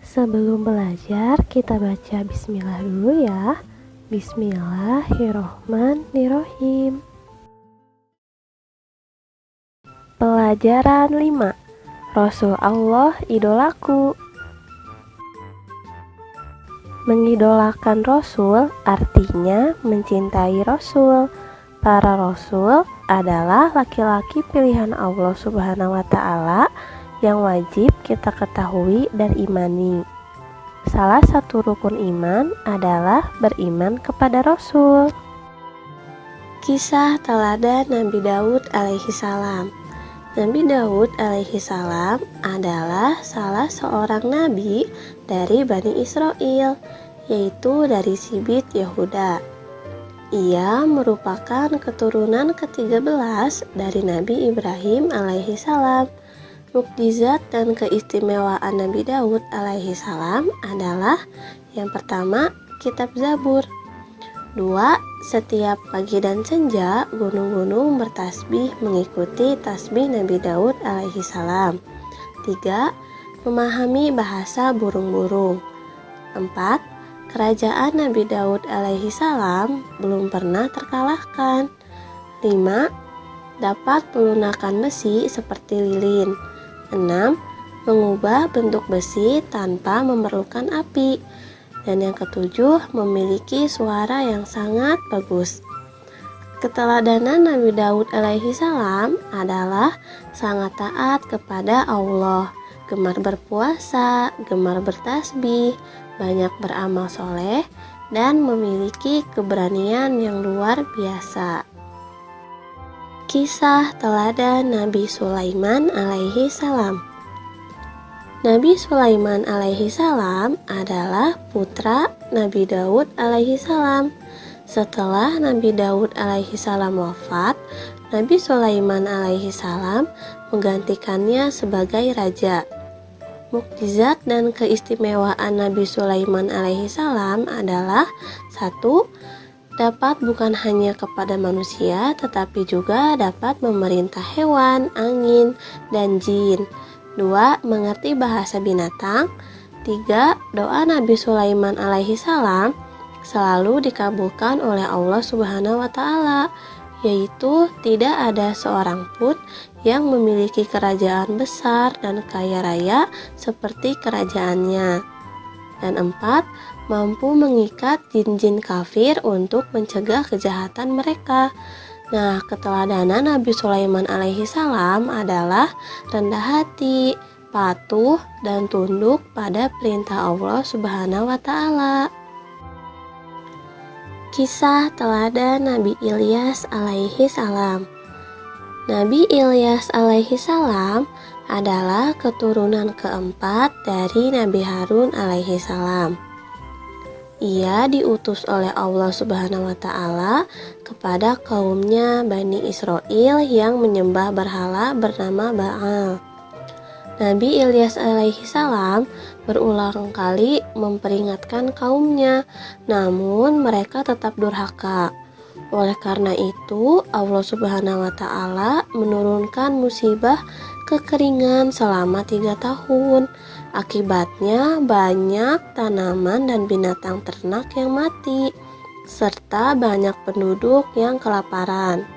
Sebelum belajar, kita baca bismillah dulu ya. Bismillahirrohmanirrohim. Pelajaran 5. Rasul Allah idolaku. Mengidolakan Rasul artinya mencintai Rasul. Para Rasul adalah laki-laki pilihan Allah Subhanahu wa Ta'ala yang wajib kita ketahui dan imani. Salah satu rukun iman adalah beriman kepada Rasul. Kisah teladan Nabi Daud alaihi salam. Nabi Daud alaihi salam adalah salah seorang nabi dari Bani Israel, yaitu dari Sibit Yehuda. Ia merupakan keturunan ke-13 dari Nabi Ibrahim alaihi salam. Mukjizat dan keistimewaan Nabi Daud alaihi salam adalah yang pertama, kitab Zabur. 2. Setiap pagi dan senja gunung-gunung bertasbih mengikuti tasbih Nabi Daud alaihi salam. 3. Memahami bahasa burung-burung. 4. Kerajaan Nabi Daud alaihi salam belum pernah terkalahkan. 5. Dapat melunakkan besi seperti lilin. 6. Mengubah bentuk besi tanpa memerlukan api. Dan yang ketujuh, memiliki suara yang sangat bagus. Keteladanan Nabi Daud alaihi salam adalah sangat taat kepada Allah, gemar berpuasa, gemar bertasbih, banyak beramal soleh, dan memiliki keberanian yang luar biasa. Kisah teladan Nabi Sulaiman alaihi salam. Nabi Sulaiman alaihi salam adalah putra Nabi Daud alaihi salam. Setelah Nabi Daud alaihi salam wafat, Nabi Sulaiman alaihi salam menggantikannya sebagai raja. Mukjizat dan keistimewaan Nabi Sulaiman alaihi salam adalah 1. Dapat bukan hanya kepada manusia, tetapi juga dapat memerintah hewan, angin, dan jin. 2. Mengerti bahasa binatang. 3. Doa Nabi Sulaiman alaihi salam selalu dikabulkan oleh Allah Subhanahu wa Ta'ala, yaitu tidak ada seorang pun yang memiliki kerajaan besar dan kaya raya seperti kerajaannya. Dan 4. Mampu mengikat jin-jin kafir untuk mencegah kejahatan mereka. Nah, keteladanan Nabi Sulaiman alaihi salam adalah rendah hati, patuh, dan tunduk pada perintah Allah Subhanahu wa Ta'ala. Kisah teladan Nabi Ilyas alaihi salam. Nabi Ilyas alaihi salam adalah keturunan keempat dari Nabi Harun alaihi salam. Ia diutus oleh Allah Subhanahu wa Ta'ala kepada kaumnya Bani Israel yang menyembah berhala bernama Baal. Nabi Ilyas alaihi salam berulang kali memperingatkan kaumnya, namun mereka tetap durhaka. Oleh karena itu, Allah Subhanahu wa Ta'ala menurunkan musibah kekeringan selama 3 tahun. Akibatnya banyak tanaman dan binatang ternak yang mati, serta banyak penduduk yang kelaparan.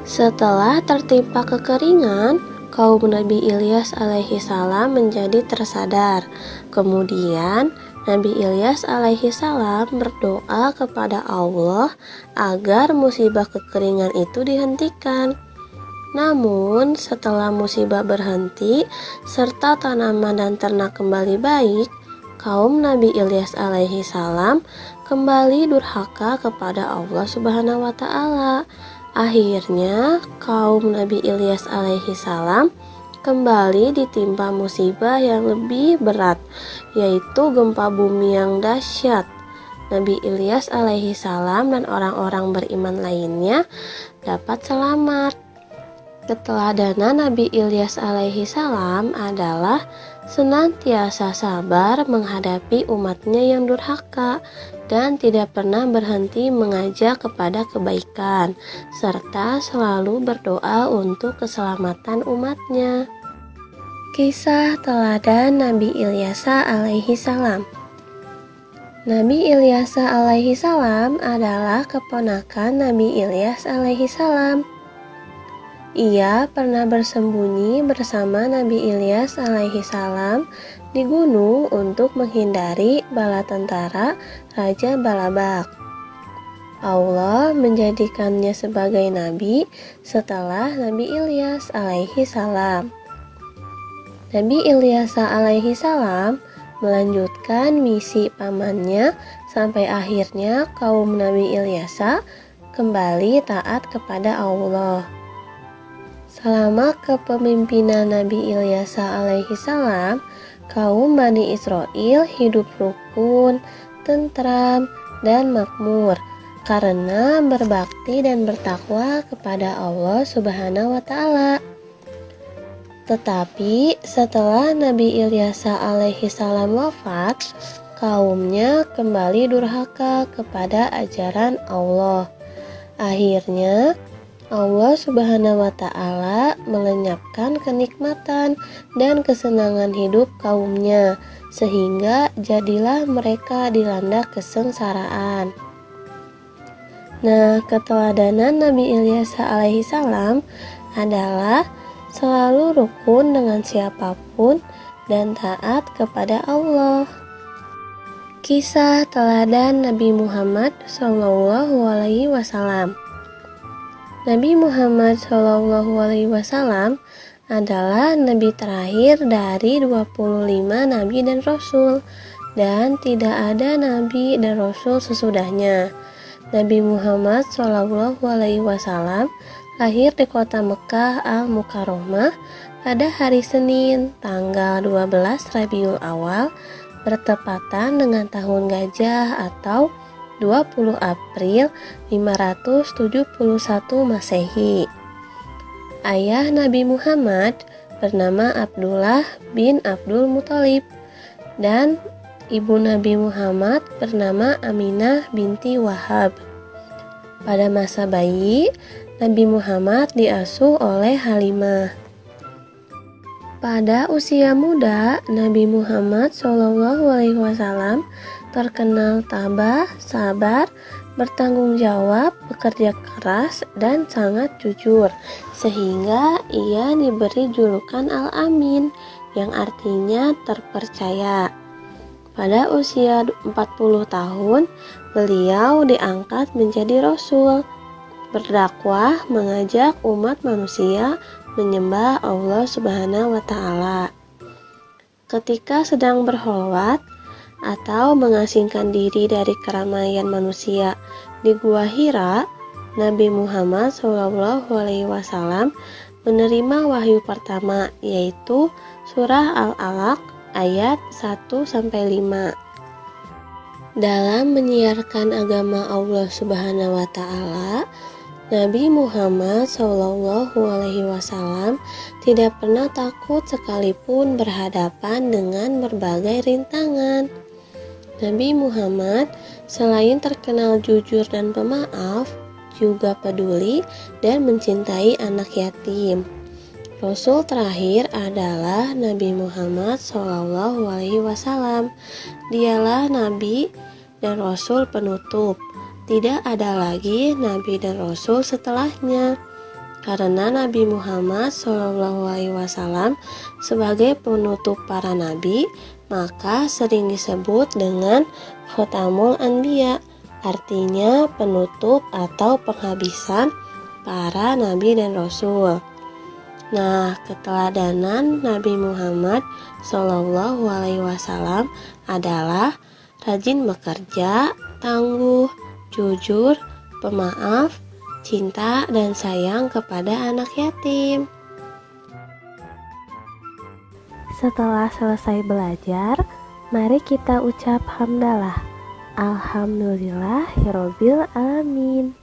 Setelah tertimpa kekeringan, kaum Nabi Ilyas alaihi salam menjadi tersadar. Kemudian Nabi Ilyas alaihi salam berdoa kepada Allah agar musibah kekeringan itu dihentikan. Namun setelah musibah berhenti serta tanaman dan ternak kembali baik, kaum Nabi Ilyas alaihi salam kembali durhaka kepada Allah Subhanahu wa Ta'ala. Akhirnya kaum Nabi Ilyas alaihi salam kembali ditimpa musibah yang lebih berat, yaitu gempa bumi yang dahsyat. Nabi Ilyas alaihi salam dan orang-orang beriman lainnya dapat selamat. Keteladanan Nabi Ilyas alaihi salam adalah senantiasa sabar menghadapi umatnya yang durhaka dan tidak pernah berhenti mengajak kepada kebaikan, serta selalu berdoa untuk keselamatan umatnya. Kisah teladan Nabi Ilyasa alaihi salam. Nabi Ilyasa alaihi salam adalah keponakan Nabi Ilyas alaihi salam. Ia pernah bersembunyi bersama Nabi Ilyas alaihi salam di gunung untuk menghindari bala tentara Raja Balabak. Allah menjadikannya sebagai nabi setelah Nabi Ilyas alaihi salam. Nabi Ilyasa alaihi salam melanjutkan misi pamannya sampai akhirnya kaum Nabi Ilyasa kembali taat kepada Allah. Selama kepemimpinan Nabi Ilyasa alaihi salam, kaum Bani Israel hidup rukun, tentram, dan makmur karena berbakti dan bertakwa kepada Allah Subhanahu wa Ta'ala. Tetapi setelah Nabi Ilyasa alaihi salam wafat, kaumnya kembali durhaka kepada ajaran Allah. Akhirnya Allah Subhanahu wa Ta'ala melenyapkan kenikmatan dan kesenangan hidup kaumnya, sehingga jadilah mereka dilanda kesengsaraan. Nah, keteladanan Nabi Ilyasa alaihi salam adalah selalu rukun dengan siapapun dan taat kepada Allah. Kisah teladan Nabi Muhammad SAW. Nabi Muhammad SAW adalah nabi terakhir dari 25 nabi dan rasul, dan tidak ada nabi dan rasul sesudahnya. Nabi Muhammad SAW lahir di kota Mekah Al-Mukarramah pada hari Senin, tanggal 12 Rabiul Awal, bertepatan dengan tahun gajah atau 20 April 571 Masehi. Ayah Nabi Muhammad bernama Abdullah bin Abdul Muthalib dan ibu Nabi Muhammad bernama Aminah binti Wahab. Pada masa bayi, Nabi Muhammad diasuh oleh Halimah. Pada usia muda, Nabi Muhammad SAW terkenal tabah, sabar, bertanggung jawab, bekerja keras, dan sangat jujur, sehingga ia diberi julukan Al-Amin, yang artinya terpercaya. Pada usia 40 tahun, beliau diangkat menjadi Rasul, berdakwah mengajak umat manusia menyembah Allah Subhanahu wa Ta'ala. Ketika sedang berkholwat atau mengasingkan diri dari keramaian manusia di Gua Hira, Nabi Muhammad SAW menerima wahyu pertama, yaitu surah Al-Alaq ayat 1-5. Dalam menyiarkan agama Allah Subhanahu wa Ta'ala, Nabi Muhammad SAW tidak pernah takut sekalipun berhadapan dengan berbagai rintangan. Nabi Muhammad selain terkenal jujur dan pemaaf, juga peduli dan mencintai anak yatim. Rasul terakhir adalah Nabi Muhammad SAW. Dialah Nabi dan Rasul penutup. Tidak ada lagi Nabi dan Rasul setelahnya. Karena Nabi Muhammad SAW sebagai penutup para nabi, maka sering disebut dengan Khotamul Anbiya, artinya penutup atau penghabisan para nabi dan rasul. Nah, keteladanan Nabi Muhammad SAW adalah rajin bekerja, tangguh, jujur, pemaaf, cinta dan sayang kepada anak yatim. Setelah selesai belajar, mari kita ucap hamdalah. Alhamdulillahirobbil alamin.